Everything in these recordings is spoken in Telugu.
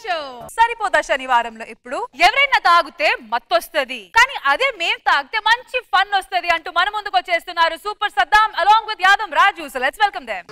షో సరిపోతా శనివారంలో ఇప్పుడు ఎవరైనా తాగితే మత్తొస్తది కానీ అదే మేం తాగితే మంచి ఫన్ వస్తది అంటూ మన ముందుకు వచ్చేస్తున్నారు super Saddam along with Yadav Raju. So let's welcome them.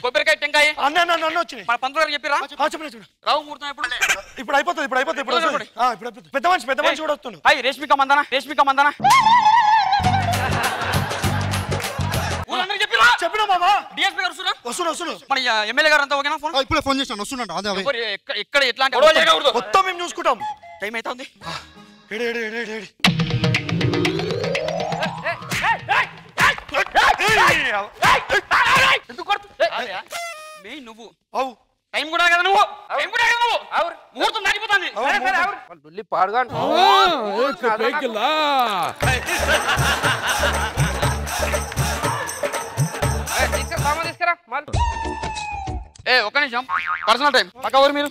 కొబ్బరికాయ టెంకాయ పంతులు గారు చెప్పిరా రావు ముహూర్తం ఇప్పుడు అయిపోతుంది పెద్ద మనిషి కూడా వస్తున్నాడు. రేష్మిక మందన చెప్పినా బాబా డిఎస్పీ గారు వస్తున్నా మన ఎమ్మెల్యే గారు అంతా ఓకేనా? ఫోన్ ఇప్పుడే ఫోన్ చేస్తాను వస్తున్నాడు. ఎక్కడ ఎట్లాంటి మొత్తం మేము చూసుకుంటాం. టైం అవుతుంది. నువ్వు టైం కూడా కదా నువ్వు ముహూర్తం దాటిపోతుంది. పాడుగా తీసుకురా ఒక్క నిమిషం పర్సనల్ టైం పక్క ఊరు మీరు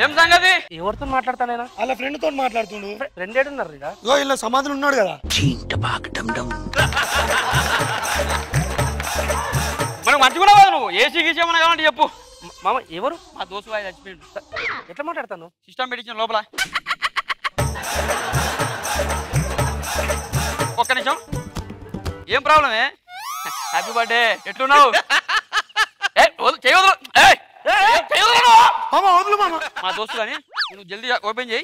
ఏం సంగతి? ఎవరితో మాట్లాడతా నేను? అలా ఫ్రెండ్ తో మాట్లాడుతుండు. ఫ్రెండ్ ఏడున్నారు ఇలా సమాధులు ఉన్నాడు కదా. మనకు మంచిగా నువ్వు ఏసీ గీసీ ఏమన్నా కావాలంటే చెప్పు. మామ ఎవరు? మా దోస్తు వాయి చచ్చిపోయిండు. ఎట్లా మాట్లాడతాను? సిస్టమ్ పెట్టించిన లోపల. ఒక్క నిమిషం. ఏం ప్రాబ్లమే? Happy birthday. ఎట్లున్నావు? మా దోస్తు కానీ నువ్వు జల్దీ ఓపెన్ చేయి.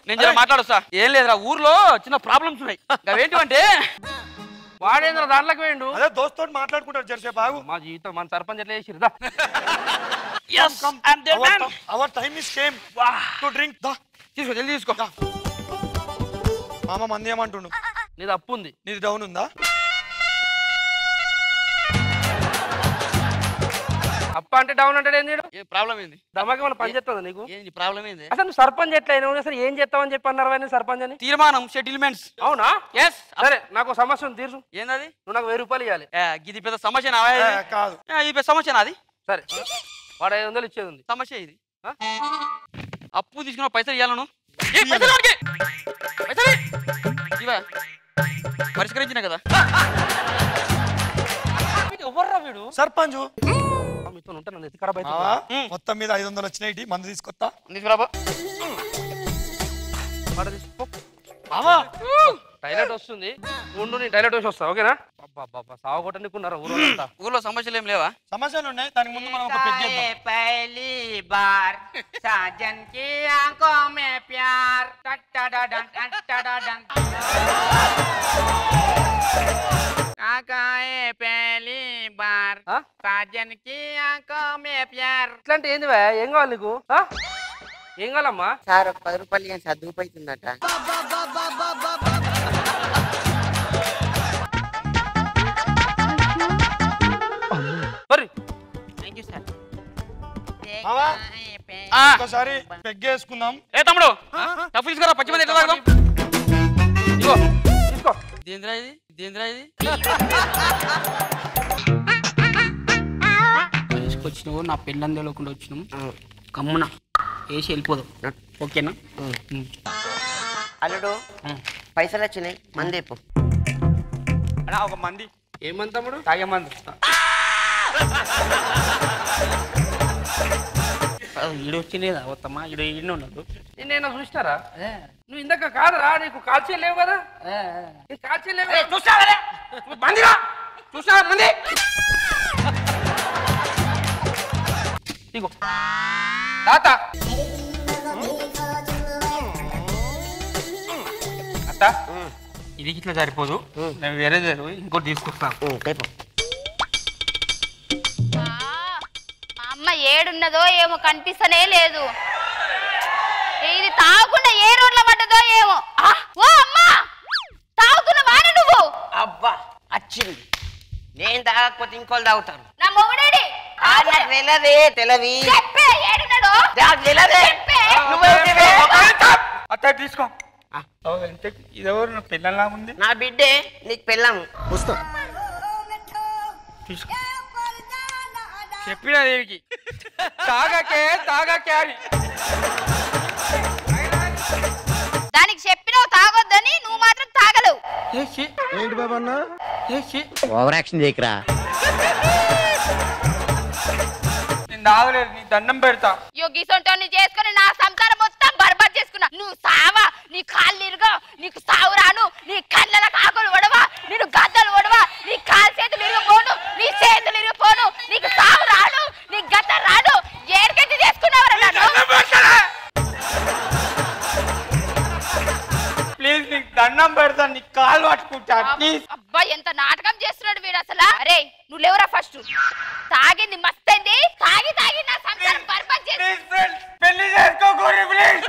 నేను జర మాట్లాడొస్తా. ఏం లేదురా ఊర్లో చిన్న ప్రాబ్లమ్స్ ఉన్నాయి. అవేంటివంటే వాడేంద్ర దాంట్లోకి వేయండు. అదే దోస్తు మాట్లాడుకుంటారు జరసే బాగు. మా జీవితం మన సర్పంచ్ ఎట్లా చేసిరుదా? Our time is came to drink. తీసుకో జల్దీ తీసుకో. మామ మంది ఏమంటుండు? నీది అప్పు ఉంది. నీది డౌన్ ఉందా? అప్ప అంటే డౌన్ అంటే ఏ ప్రాబ్లం ఏంది? దమాకి మన పని చేస్తుందా నీకు? ఏంది ప్రాబ్లం ఏంది? అసలు నువ్వు సర్పంచ్ ఎట్లా అసలు ఏం చేస్తావని చెప్పి అన్నారు సర్పంచ్ అని? తీర్మానం సెటిల్మెంట్స్. అవునా? ఎస్. సరే నాకు సమస్య ఉంది తీర్చు. ఏంది? నువ్వు నాకు 1000 రూపాయలు ఇవ్వాలి. ఇది పెద్ద సమస్య కాదు. ఇది పెద్ద సమస్య నాది. సరే వాడు 500 ఇచ్చేది ఉంది. సమస్య ఇది. అప్పు తీసుకున్న పైసలు ఇవ్వాలను పరిష్కరించిన కదా. ఎవర్రా వీడు? సర్పంచ్. మీతో ఉంటాను ఎత్తికడ బయట. మొత్తం మీద 500 వచ్చినాయి. మందు తీసుకొస్తా. తీసుకురాబా. టైలెట్ వస్తుంది. ఉండు నేను టైలెట్ వచ్చి వస్తా. ఓకేనా? సాగు కొట్టనికున్నారా ఊర్లో సమస్యలు ఏం లేవా? సమస్యలు ఉన్నాయి. దానికి ముందు మనం ఒక పెగ్ చేద్దాం. पहली बार साजन की आंखों में प्यार टटटडन टटटडन काकाए पहली बार साजन की आंखों में प्यार. ఇట్లాంటి ఏంది భయ? ఏం కావాలి నీకు? ఏం కావాలమ్మా? సార్ 10 రూపాయలు ఏం చదువు అవుతుందట. మరి థ్యాంక్ యూ సార్. ఒకసారి పెగ్గేసుకుందాం. ఏ తమ్ముడు డబ్బు తీసుకురా. పచ్చి మంది ఎట్లా తాగుదాం? ఇగో తీసుకో. దేంద్రా ఇది తీసుకొచ్చినావు. నా పెళ్ళని తెలియకుండా వచ్చినాము. కమ్మున వేసి వెళ్ళిపోదాం. ఓకేనా? అల్లుడు పైసలు వచ్చినాయి. మందేపు అన్నా ఒక మంది. ఏమంది తమ్ముడు? తాగే మంది. ఈడు వచ్చిందేదా వస్తామా? ఈడు ఉన్నాడు. నేను చూసినారా? నువ్వు ఇందాక కాదురా నీకు కాల్చే లేవు కదా? నీకు కాల్చే లేవు. చూసావా మందిరా? చూసావా మంది? ఇగో తాత అత్త ఇది ఇట్లా సరిపోదు. నేను వేరే ఇంకోటి తీసుకొస్తాను. అమ్మ ఏడున్నదో ఏమో కనిపిస్తనే లేదు. ఇది తాగకుండా ఏ రోడ్ల పడ్డదో ఏమో. ఓ అమ్మా తాగుతున్న వాన నువ్వు. అబ్బా వచ్చింది. నేను తాగకపోతే ఇంకోళ్ళు తాగుతారు. నా వెళ్ళదే తెలవి చెప్పే ఏడున్నాడు నాకు వెళ్ళదే అత్త తీసుకో ఇదెవరు నా పిల్లలా ఉంది నా బిడ్డే నీకు పెళ్ళాము తీసుకో చెప్పిన దేవికి తాగకే అని దానికి చెప్పినావు తాగొద్దని నువ్వు మాత్రం తాగలేవు ఏంటి బాబన్న ఓవర్ యాక్షన్ చేయకరా నేను తాగలేదు నీ దండం పెడతా యోగీసొంటోని చేసుకుని నా సంసారం మొత్తం బర్బాద్ చేసుకున్నా నువ్వు సావా నీ కాళ్ళు ఇరుగా నీకు సావు రాను నీ కళ్ళల కాకులు ఒడవా నేను గద్దలు ఒడవా నీ కాలు చేతులు ఇరిగిపోను నీ చేతులు ఇరిగిపోను నీకు సావు రాను నీ గద్ద రాను ఏడికెత్తి చేసుకున్నావరా నన్ను ప్లీజ్ నీకు దండం పెడతా నీ కాలు పట్టుకుంటా ప్లీజ్ అబ్బా ఎంత నాటకం చేస్తున్నాడు వీడు అసలు అరే నువ్వు లేవురా ఫస్ట్ తాగింది మస్తైంది తాగి తాగి నా సంసారం బర్బాద్ చేసి పెళ్లి చేసుకోకూడదు ప్లీజ్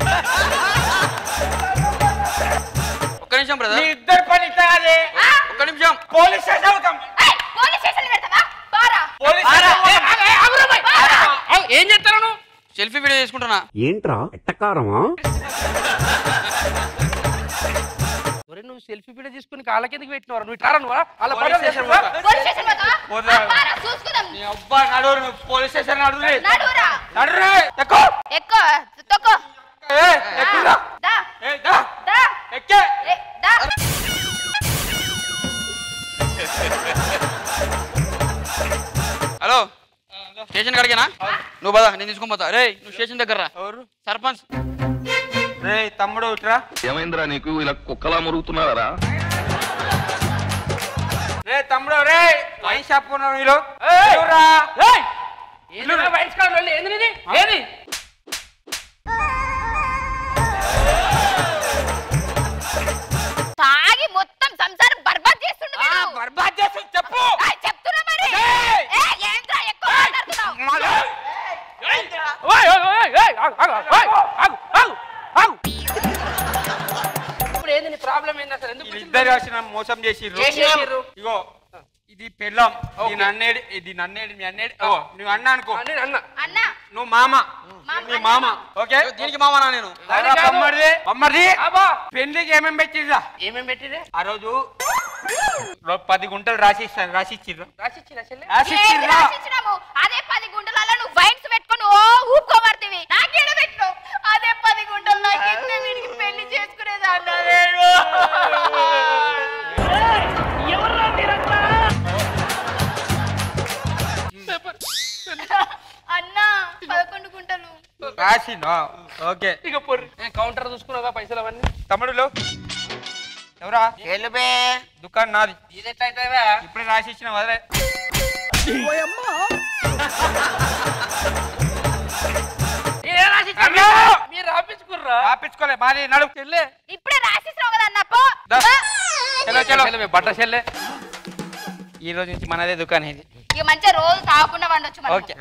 ఒక్క నిమిషం బ్రదర్ ఇద్దరు పని ఇస్తారే ఒక్క నిమిషం పోలీస్ స్టేషన్ పోలీస్ స్టేషన్ పెడతావా బారా ఏం చేస్తాను నువ్వు సెల్ఫీ వీడియో చేసుకుంటున్నా ఏంట్రా ఎట్టకారమా ఒరే నువ్వు సెల్ఫీ వీడియో తీసుకుని కాళ్ళ కిందకి పెట్టినవారు నువ్వు ఇట్లా నువ్వు అలా పోలీస్ స్టేషన్ పోలీస్ స్టేషన్ పోతావా బారా చూసుకుందాం నీ అబ్బా నడురు పోలీస్ స్టేషన్ నడురు నడురా నడురు ఎక్కు ఎక్కు తొక్కు ఎక్కురా దా దా దా ఎక్కే దా హలో స్టేషన్ కాడికేనా నువ్వు పద నేను తీసుకొని పోతా రే నువ్వు స్టేషన్ దగ్గర రా ఎవరు సర్పంచ్ రే తమ్ముడు ఇట్రా ఏమైందిరా నీకు ఇలా కుక్కలా మురుగుతున్నారా రే తమ్ముడు రే వైన్ షాప్ ఉన్నావు నీలో ఏంది తాగి మొత్తం సంసారం బర్బాద్ చేస్తుండు వీడు. బర్బాద్ చేసి చెప్పు చెప్తున్నా మరి ఏంట్రా ఎక్కువ మాట్లాడుతున్నావు ఇప్పుడు ఏంది నీ ప్రాబ్లం ఏంది అసలు ఎందుకు ఇద్దరు వచ్చిన మోసం చేసిర్రు ఇగో ఇది పెళ్ళం ఇది నన్నేడు మీ అన్నేడు నువ్వు అన్న అనుకో అన్న నువ్వు మామ నీ మామ ఓకే దీనికి మామనా నేను అమ్మది పెళ్లికి ఏమేమి పెట్టిర్రా ఏమేమి పెట్టిరే ఆ రోజు 10 గుంటలు రాసిచ్చిర్రు ఏంది రాసిచ్చినాము? అదే 10 గుంటలలో నువ్వు వైన్స్ పెట్టుకొని ఓ ఊపుకోమర్తివి నాకేడ పెట్టు అదే 10 గుంటలు నాకు ఇస్తే వీడికి పెళ్లి చేసుకునేదా అన్నా 11 గుంటలు రాసిండు ఓకే ఇక పొర్రి కౌంటర్ చూసుకున్నావా పైసలు అవన్నీ తమ్ముడులో ఎవరా వెళ్ళుబే దుకాణం నాది ఇది ఎట్లా అవుతావా ఇప్పుడే రాసి ఇచ్చిన వదలే మీరు రాపించుకుర్రా రాపించుకోలే మాది నడుపు చెల్లే ఇప్పుడే రాసిస్తున్నావు కదా అన్న పో చలో బట్ట చెల్లే ఈ రోజు నుంచి మనదే దుకాణం ఇది ఇక మంచిగా రోజు తాగకుండా వండొచ్చు మనం. ఓకే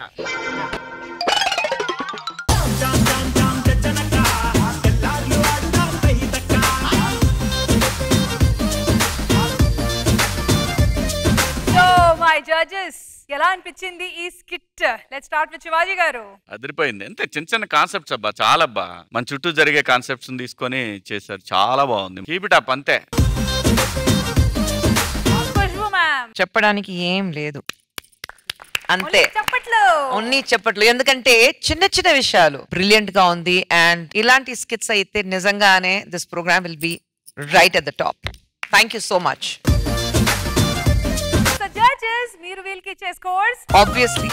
సో మై జడ్జెస్ ఎలా అనిపించింది ఈ skit? Let's start with Shivaji గారు. అదిరిపోయింది. అంతే చిన్న చిన్న కాన్సెప్ట్స్ అబ్బా, చాలా అబ్బా. మన చుట్టూ జరిగే కాన్సెప్ట్స్ తీసుకొని చేశారు, చాలా బాగుంది. Keep it up. అంతే. చెప్పడానికి ఏం లేదు, అంతే. ఓన్లీ చెప్పట్లు. ఎందుకంటే చిన్న చిన్న విషయాలు బ్రిలియంట్ గా ఉంది. అండ్ ఇలాంటి స్కిట్స్ అయితే నిజంగానే this program will be right at the top. Thank you so much. Judges మీరు వీళ్ళకి ఇచ్చే scores obviously.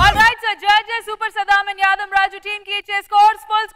All right so judges super Saddam and Yadav Raju team కి ఇచ్చే స్కోర్స్ ఫుల్